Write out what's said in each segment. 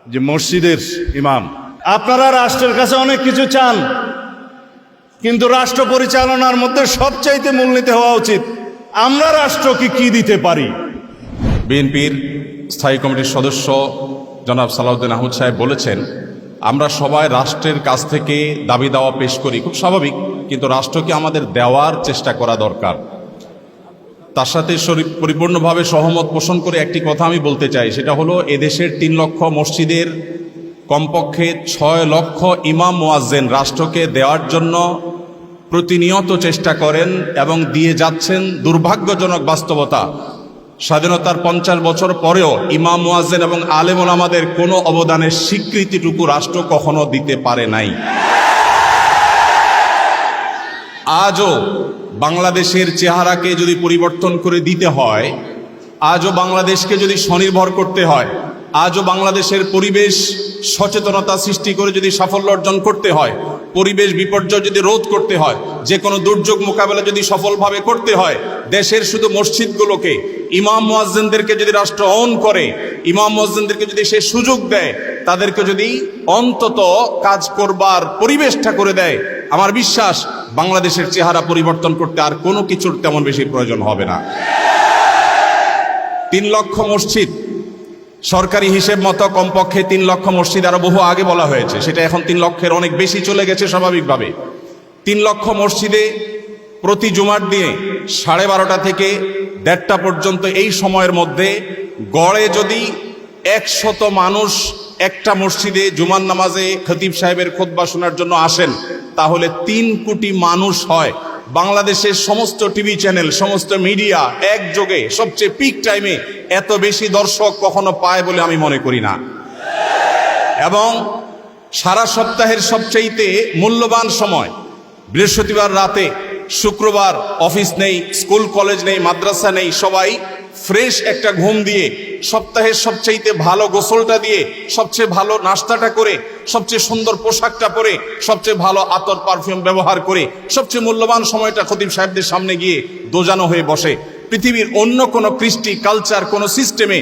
যে মসজিদের ইমাম, আপনারা রাষ্ট্রের কাছে অনেক কিছু চান, কিন্তু রাষ্ট্র পরিচালনার মধ্যে সবচাইতে মূলনীতি হওয়া উচিত আমরা রাষ্ট্রকে কি দিতে পারি। বিএনপির স্থায়ী কমিটির সদস্য জনাব সালাউদ্দিন আহমদ সাহেব বলেছেন, আমরা সবাই রাষ্ট্রের কাছ থেকে দাবি দাওয়া পেশ করি, খুব স্বাভাবিক, কিন্তু রাষ্ট্রকে আমাদের দেওয়ার চেষ্টা করা দরকার। তার সাথে পরিপূর্ণভাবে সহমত পোষণ করে একটি কথা আমি বলতে চাই, সেটা হলো এদেশের 3 লক্ষ মসজিদের কমপক্ষে 6 লক্ষ ইমাম মুয়াজ্জিন রাষ্ট্রকে দেওয়ার জন্য প্রতিনিয়ত চেষ্টা করেন এবং দিয়ে যাচ্ছেন। দুর্ভাগ্যজনক বাস্তবতা, স্বাধীনতার 50 বছর পরেও ইমাম মুয়াজ্জিন এবং আলেম ওলামাদের কোনো অবদানের স্বীকৃতিটুকু রাষ্ট্র কখনো দিতে পারে নাই। আজও বাংলাদেশের চেহারাকে যদি পরিবর্তন করে দিতে হয়, আজও বাংলাদেশকে যদি স্বনির্ভর করতে হয়, আজও বাংলাদেশের পরিবেশ সচেতনতা সৃষ্টি করে যদি সাফল্য অর্জন করতে হয়, পরিবেশ বিপর্যয় যদি রোধ করতে হয়, যে কোনো দুর্যোগ মোকাবেলা যদি সফলভাবে করতে হয়, দেশের শুধু মসজিদগুলোকে, ইমাম মুয়াজ্জিনদেরকে যদি রাষ্ট্র অন করে, ইমাম মুয়াজ্জিনদেরকে যদি সে সুযোগ দেয়, তাদেরকে যদি অন্তত কাজ করবার পরিবেশটা করে দেয়, আমার বিশ্বাস বাংলাদেশের চেহারা পরিবর্তন করতে আর কোনো কিছুর তেমন বেশি প্রয়োজন হবে না। 3 লক্ষ মসজিদ সরকারি হিসেব মতো কমপক্ষে 3 লক্ষ মসজিদ, আরো বহু আগে বলা হয়েছে, সেটা এখন 3 লক্ষের অনেক বেশি চলে গেছে স্বাভাবিকভাবে। 3 লক্ষ মসজিদে প্রতি জুমার দিনে 12:30 থেকে 1:30 পর্যন্ত এই সময়ের মধ্যে গড়ে যদি 100 মানুষ একটা মসজিদে জুমার নামাজে খতিব সাহেবের খুতবা শোনার জন্য আসেন, তাহলে 3 কোটি মানুষ হয়। বাংলাদেশের সমস্ত টিভি চ্যানেল, সমস্ত মিডিয়া একযোগে সবচেয়ে পিক টাইমে এত বেশি দর্শক কখনো পায় বলে আমি মনে করি না। এবং সারা সপ্তাহের সবচাইতে মূল্যবান সময় বৃহস্পতিবার রাতে, শুক্রবার অফিস নেই, স্কুল কলেজ নেই, মাদ্রাসা নেই, সবাই ফ্রেশ একটা ঘুম দিয়ে, সপ্তাহের সবচাইতে ভালো গোসলটা দিয়ে, সবচেয়ে ভালো নাস্তাটা করে, সবচেয়ে সুন্দর পোশাকটা পরে, সবচেয়ে ভালো আতর পারফিউম ব্যবহার করে, সবচেয়ে মূল্যবান সময়টা খতিব সাহেবদের সামনে গিয়ে দোজানো হয়ে বসে। পৃথিবীর অন্য কোনো কৃষ্টি, কালচার, কোনো সিস্টেমে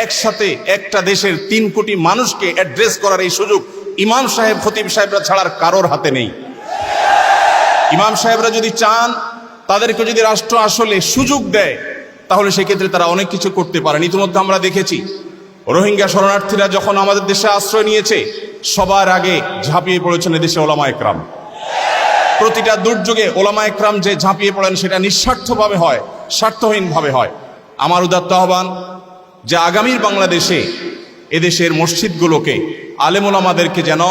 একসাথে একটা দেশের 3 কোটি মানুষকে অ্যাড্রেস করার এই সুযোগ ইমাম সাহেব, খতিব সাহেবরা ছাড়ার কারোর হাতে নেই। ইমাম সাহেবরা যদি চান, তাদেরকে যদি রাষ্ট্র আসলে সুযোগ দেয়, তাহলে সেক্ষেত্রে তারা অনেক কিছু করতে পারেন। ইতিমধ্যে আমরা দেখেছি, রোহিঙ্গা শরণার্থীরা যখন আমাদের দেশে আশ্রয় নিয়েছে, সবার আগে ঝাঁপিয়ে পড়েছেন এদেশে ওলামা একরাম। প্রতিটা দুর্যোগে ওলামা একরাম যে ঝাঁপিয়ে পড়েন, সেটা নিঃস্বার্থভাবে হয়, স্বার্থহীনভাবে হয়। আমার উদাত্ত আহ্বান যে আগামীর বাংলাদেশে এদেশের মসজিদগুলোকে, আলেম ওলামাদেরকে যেন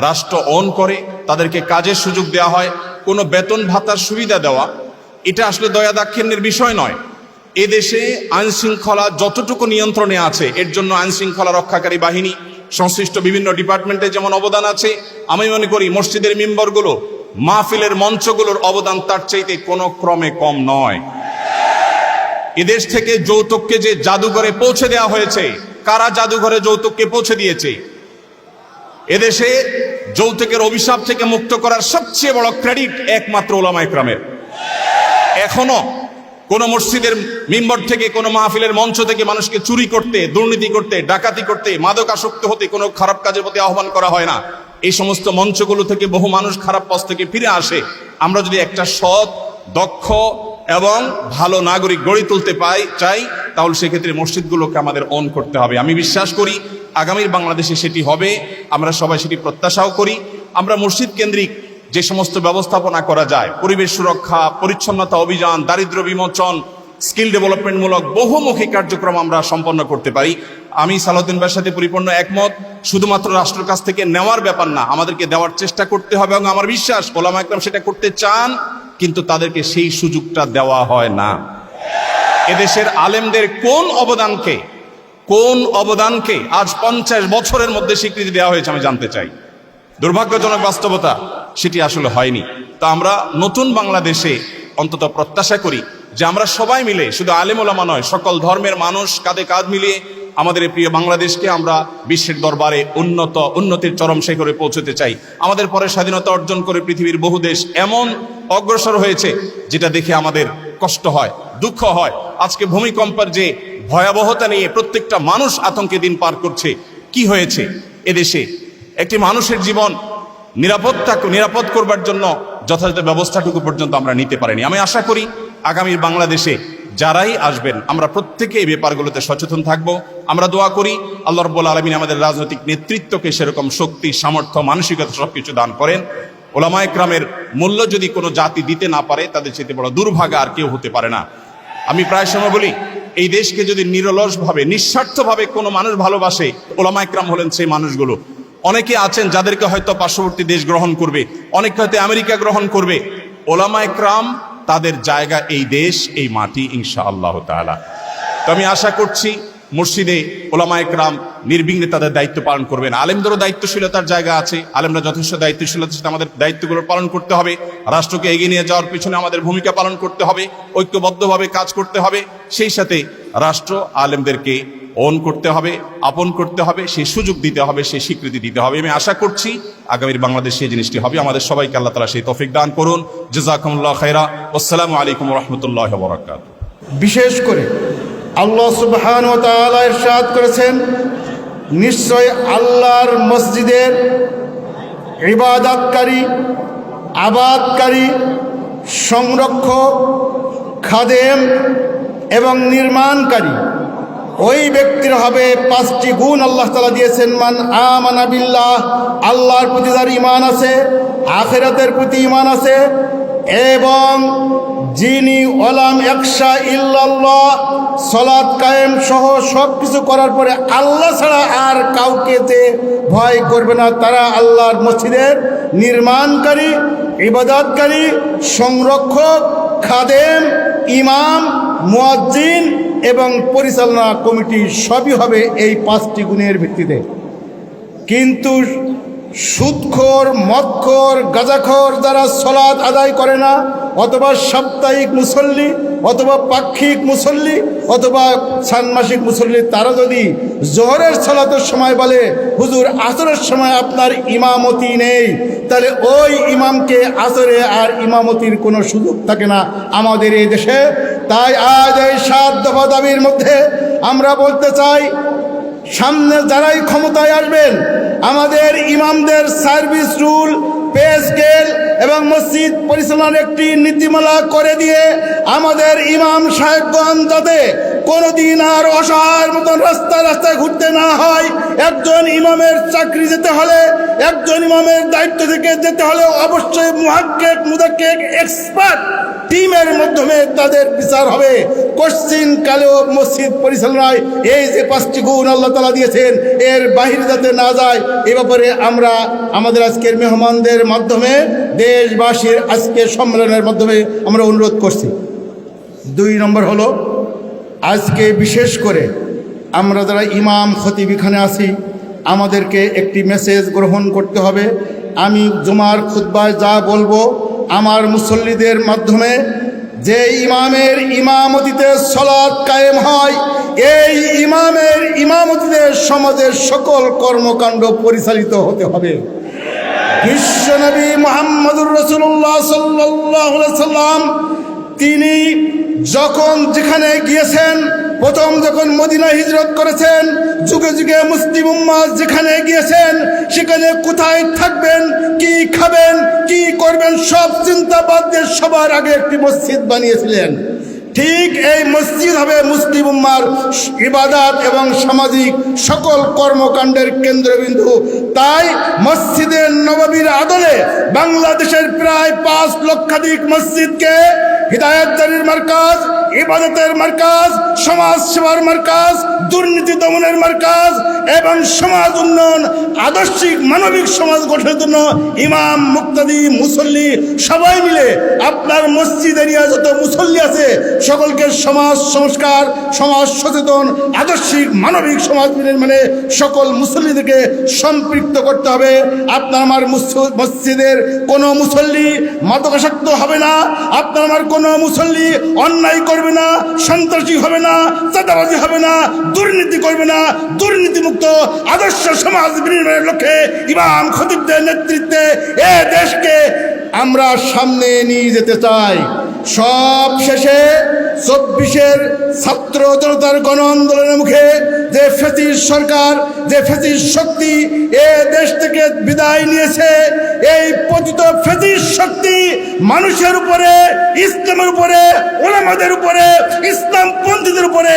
রাষ্ট্র অন করে, তাদেরকে কাজের সুযোগ দেওয়া হয়। কোনো বেতন ভাতার সুবিধা দেওয়া, এটা আসলে দয়া দাক্ষিণ্যের বিষয় নয়। এদেশে আইন শৃঙ্খলা যতটুকু নিয়ন্ত্রণে আছে, এর জন্য আইন শৃঙ্খলা রক্ষাকারী বাহিনী, সংশ্লিষ্ট বিভিন্ন ডিপার্টমেন্টে যেমন অবদান আছে, আমি মনে করি মসজিদের মিম্বরগুলো, মাহফিলের মঞ্চগুলোর অবদান তার চাইতে কোনো ক্রমে কম নয়। এদেশ থেকে যৌতুককে যে জাদুঘরে পৌঁছে দেওয়া হয়েছে, কারা জাদুঘরে যৌতুককে পৌঁছে দিয়েছে? এদেশে যৌতুকের অভিশাপ থেকে মুক্ত করার সবচেয়ে বড় ক্রেডিট একমাত্র ওলামা একরামের। এখনো কোন মসজিদের মিম্বর থেকে, কোন মাহফিলের মঞ্চ থেকে মানুষকে চুরি করতে, দুর্নীতি করতে, ডাকাতি করতে, মাদকাসক্ত হতে, কোনো খারাপ কাজের প্রতি আহ্বান করা হয় না। এই সমস্ত মঞ্চগুলো থেকে বহু মানুষ খারাপ পথ থেকে ফিরে আসে। আমরা যদি একটা সৎ, দক্ষ এবং ভালো নাগরিক গড়ে তুলতে চাই, তাহলে সেক্ষেত্রে মসজিদগুলোকে আমাদের অন করতে হবে। আমি বিশ্বাস করি আগামীর বাংলাদেশে সেটি হবে, আমরা সবাই সেটি প্রত্যাশাও করি। আমরা মসজিদ কেন্দ্রিক যে সমস্ত ব্যবস্থাপনা করা যায়, পরিবেশ সুরক্ষা, পরিচ্ছন্নতা অভিযান, দারিদ্র্য বিমোচন, স্কিল ডেভেলপমেন্টমূলক বহুমুখী কার্যক্রম আমরা সম্পন্ন করতে পারি। আমি সালাউদ্দিন ভাইয়ের সাথে পরিপূর্ণ একমত। শুধুমাত্র রাষ্ট্রের কাছ থেকে নেওয়ার ব্যাপার না, আমাদেরকে দেওয়ার চেষ্টা করতে হবে। এবং আমার বিশ্বাস ওলামা একরাম সেটা করতে চান, কিন্তু তাদেরকে সেই সুযোগটা দেওয়া হয় না। এদেশের আলেমদের কোন অবদানকে আজ 50 বছরের মধ্যে স্বীকৃতি দেওয়া হয়েছে আমি জানতে চাই। দুর্ভাগ্যজনক বাস্তবতা, সেটি আসলে হয়নি। তো আমরা নতুন বাংলাদেশে অন্তত প্রত্যাশা করি যে আমরা সবাই মিলে, শুধু আলেম ওলামা নয়, সকল ধর্মের মানুষ কাঁধে কাঁধ মিলিয়ে আমাদের এই প্রিয় বাংলাদেশকে আমরা বিশ্বের দরবারে উন্নতির চরম শিখরে পৌঁছতে চাই। আমাদের পরে স্বাধীনতা অর্জন করে পৃথিবীর বহু দেশ এমন অগ্রসর হয়েছে, যেটা দেখে আমাদের কষ্ট হয়, দুঃখ হয়। আজকে ভূমিকম্পের যে ভয়াবহতা নিয়ে প্রত্যেকটা মানুষ আতঙ্কে দিন পার করছে, কি হয়েছে এদেশে? একটি মানুষের জীবন নিরাপদ করবার জন্য যথাযথ ব্যবস্থাটুকু পর্যন্ত আমরা নিতে পারিনি। আমি আশা করি আগামীর বাংলাদেশে যারাই আসবেন আমরা প্রত্যেকে এই ব্যাপারগুলোতে সচেতন থাকব। আমরা দোয়া করি আল্লাহ রাব্বুল আলামিন আমাদের রাজনৈতিক নেতৃত্বকে সেরকম শক্তি, সামর্থ্য, মানসিকতা সবকিছু দান করেন। ওলামায়ে কেরামের মূল্য যদি কোনো জাতি দিতে না পারে, তাদের চেয়ে বড় দুর্ভাগা আর কেউ হতে পারে না। আমি প্রায় সময় বলি, এই দেশকে যদি নিরলসভাবে, নিঃস্বার্থভাবে কোনো মানুষ ভালোবাসে, ওলামায়ে কেরাম হলেন সেই মানুষগুলো। অনেকে আছেন যাদেরকে হয়তো পার্শ্ববর্তী দেশ গ্রহণ করবে, অনেকে হয়তো আমেরিকা গ্রহণ করবে। ওলামায়ে কেরাম তাদের জায়গা এই দেশ, এই মাটি, ইনশাআল্লাহ তাআলা। তো আমি আশা করছি মসজিদে ওলামায়ে কেরাম নির্বিঘ্নে তাদের দায়িত্ব পালন করবেন। আলেমদেরও দায়িত্বশীলতার জায়গা আছে, আলেমরা যথেষ্ট দায়িত্বশীলতার সাথে আমাদের দায়িত্বগুলো পালন করতে হবে। রাষ্ট্রকে এগিয়ে নিয়ে যাওয়ার পিছনে আমাদের ভূমিকা পালন করতে হবে, ঐক্যবদ্ধভাবে কাজ করতে হবে। সেই সাথে রাষ্ট্র আলেমদেরকে ওন করতে হবে, আপন করতে হবে, সেই সুযোগ দিতে হবে, সেই স্বীকৃতি দিতে হবে। আমি আশা করছি আগামীর বাংলাদেশ সেই জিনিসটি হবে। আমাদের সবাইকে আল্লাহ তাআলা সেই তৌফিক দান করুন। জাযাকুমুল্লাহু খাইরা। আসসালামু আলাইকুম ওয়া রাহমাতুল্লাহি ওয়া বারাকাতুহু। বিশেষ করে আল্লাহ সুবহানাহু ওয়া তাআলা ইরশাদ করেছেন, নিশ্চয় আল্লাহর মসজিদের ইবাদতকারী, আবাদকারী, সংরক্ষক, খাদেম এবং নির্মাণকারী ওই ব্যক্তির হবে 5টি গুণ আল্লাহ তাআলা দিয়েছেন। মান আমানা বিল্লাহ, আল্লাহর প্রতি যার ঈমান আছে, আখিরাতের প্রতি ঈমান আছে, এবং যিনি ওয়ালাম ইয়াখশা ইল্লাল্লাহ, সালাত কায়েম সহ সব কিছু করার পরে আল্লাহ ছাড়া আর কাউকে যে ভয় করবে না, তারা আল্লাহর মসজিদের নির্মাণকারী, ইবাদতকারী, সংরক্ষক, খাদেম, ইমাম, মুয়াজ্জিন এবং পরিচালনা কমিটি সবই হবে এই 5টি গুণের ভিত্তিতে। কিন্তু সুদখোর, মদখোর, গাঁজাখোর যারা সালাত আদায় করে না, অথবা সাপ্তাহিক মুসল্লি, অথবা পাক্ষিক মুসল্লি, অথবা ষান্মাসিক মুসল্লি, তারা যদি জোহরের সালাতের সময় বলে হুজুর আসরের সময় আপনার ইমামতি নেই, তাহলে ওই ইমামকে আসরে আর ইমামতির কোনো সুযোগ থাকে না আমাদের এই দেশে। তাই আজ এই 7 দফা দাবির মধ্যে আমরা বলতে চাই, সামনে যারাই ক্ষমতায় আসবেন, আমাদের ইমামদের সার্ভিস রুল, পে স্কেল এবং মসজিদ পরিচালনার একটি নীতিমালা করে দিয়ে আমাদের ইমাম সাহেবগণ যাতে কোনোদিন আর অসহায়ের মতন রাস্তায় ঘুরতে না হয়। একজন ইমামের চাকরি যেতে হলে, একজন ইমামের দায়িত্ব থেকে যেতে হলে অবশ্যই মুহাক্কিক, মুদাক্কিক, এক্সপার্ট টিমের মাধ্যমে তাদের বিচার হবে। কোশ্চিন কালেও মসজিদ পরিচালনায় এই যে 5টি গুণ আল্লাহ তাআলা দিয়েছেন, এর বাহিরে যাতে না যায়, এ ব্যাপারে আমরা আমাদের আজকের মেহমানদের মাধ্যমে, দেশবাসীর আজকের সম্মেলনের মাধ্যমে আমরা অনুরোধ করছি। 2 নম্বর হলো, আজকে বিশেষ করে আমরা যারা ইমাম খতিব এখানে আছি, আমাদেরকে একটি মেসেজ গ্রহণ করতে হবে। আমি জুমার খুতবায় যা বলবো, আমার মুসল্লিদের মাধ্যমে যে ইমামের ইমামতিতে সালাত কায়েম হয়, এই ইমামের ইমামতিতে সমাজের সকল কর্মকাণ্ড পরিচালিত হতে হবে। বিশ্বনবী মুহাম্মদুর রাসূলুল্লাহ সাল্লাল্লাহু আলাইহি সাল্লাম তিনি যখন যেখানে গিয়েছেন, প্রথম যখন মদিনা হিজরত করেছেন, যুগে যুগে মুসলিম উম্মাহ যেখানে গিয়েছেন, সেখানে কোথায় থাকবেন, কি খাবেন, কি করবেন, সব চিন্তা বাদ দিয়ে সবার আগে একটি মসজিদ বানিয়েছিলেন। ঠিক এই মসজিদ হবে মুসলিম উম্মার ইবাদত এবং সামাজিক সকল কর্মকাণ্ডের কেন্দ্রবিন্দু। তাই মসজিদে নববীর আদলে বাংলাদেশের প্রায় 5 লক্ষাধিক মসজিদকে হিদায়াতজারির মার্কাজ, ইবাদতের মার্কাজ, সমাজ সেবার মার্কাজ, দুর্নীতি দমনের মার্কাজ এবং সমাজ উন্নয়ন, আদর্শিক মানবিক সমাজ গঠনের জন্য ইমাম, মুক্তাদি, মুসল্লি সবাই মিলে আপনার মসজিদ এরিয়া যত মুসল্লি আছে সকলকে সমাজ সংস্কার, সমাজ সচেতন, আদর্শিক মানবিক সমাজ নির্মাণে সকল মুসল্লিদেরকে সম্পৃক্ত করতে হবে। আপনার আমার মসজিদের কোনো মুসল্লি মাদকাসক্ত হবে না, আপনার আমার কোনো মুসল্লি অন্যায় করবে না, সন্ত্রাসী হবে না, চাঁদাবাজি হবে না, দুর্নীতি করবে না। দুর্নীতিমুক্ত আদর্শ সমাজ নির্মাণের লক্ষ্যে ইমাম খতিবদের নেতৃত্বে এ দেশকে আমরা সামনে নিয়ে যেতে চাই। সব শেষে 24-এর ছাত্র জনতার গণ আন্দোলনের মুখে যে ফ্যাসিস্ট সরকার, যে ফ্যাসিস্ট শক্তি এ দেশ থেকে বিদায় নিয়েছে, এই পতিত ফ্যাসিস্ট শক্তি মানুষের উপরে, ইসলামের উপরে, ওলামাদের উপরে, ইসলামপন্থীদের উপরে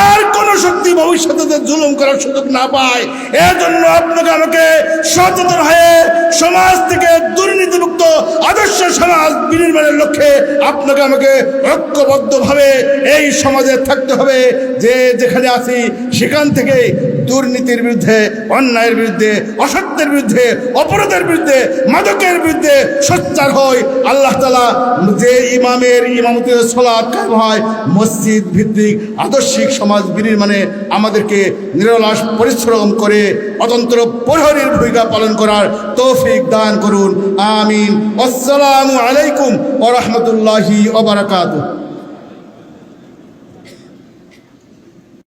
আর কোন শক্তি ভবিষ্যতে জুলুম করার সুযোগ না পায়, এজন্য আপনাকে আমাকে সচেতন হয়ে সমাজ থেকে দুর্নীতিমুক্ত আদর্শ সমাজ বিনির্মাণের লক্ষ্যে আপনাকে আমাকে ঐক্যবদ্ধভাবে এই সমাজে থাকতে হবে। যে যেখানে আছি সেখান থেকে দুর্নীতির বিরুদ্ধে, অন্যায়ের বিরুদ্ধে, অসত্যের বিরুদ্ধে, অপরাধের বিরুদ্ধে, মাদকের বিরুদ্ধে সোচ্চার হয়। আল্লাহ তাআলা যে ইমামের ইমামতে সালাত কায়েম হয়, মসজিদ ভিত্তিক আদর্শিক সমাজ বিনির্মাণে আমাদেরকে নিরলস পরিশ্রম করে অতন্ত্র প্রহরীর ভূমিকা পালন করার তৌফিক দান করুন। আমিন। আসসালামু আলাইকুম ওয়া রাহমাতুল্লাহি ওয়া বারাকাতুহু।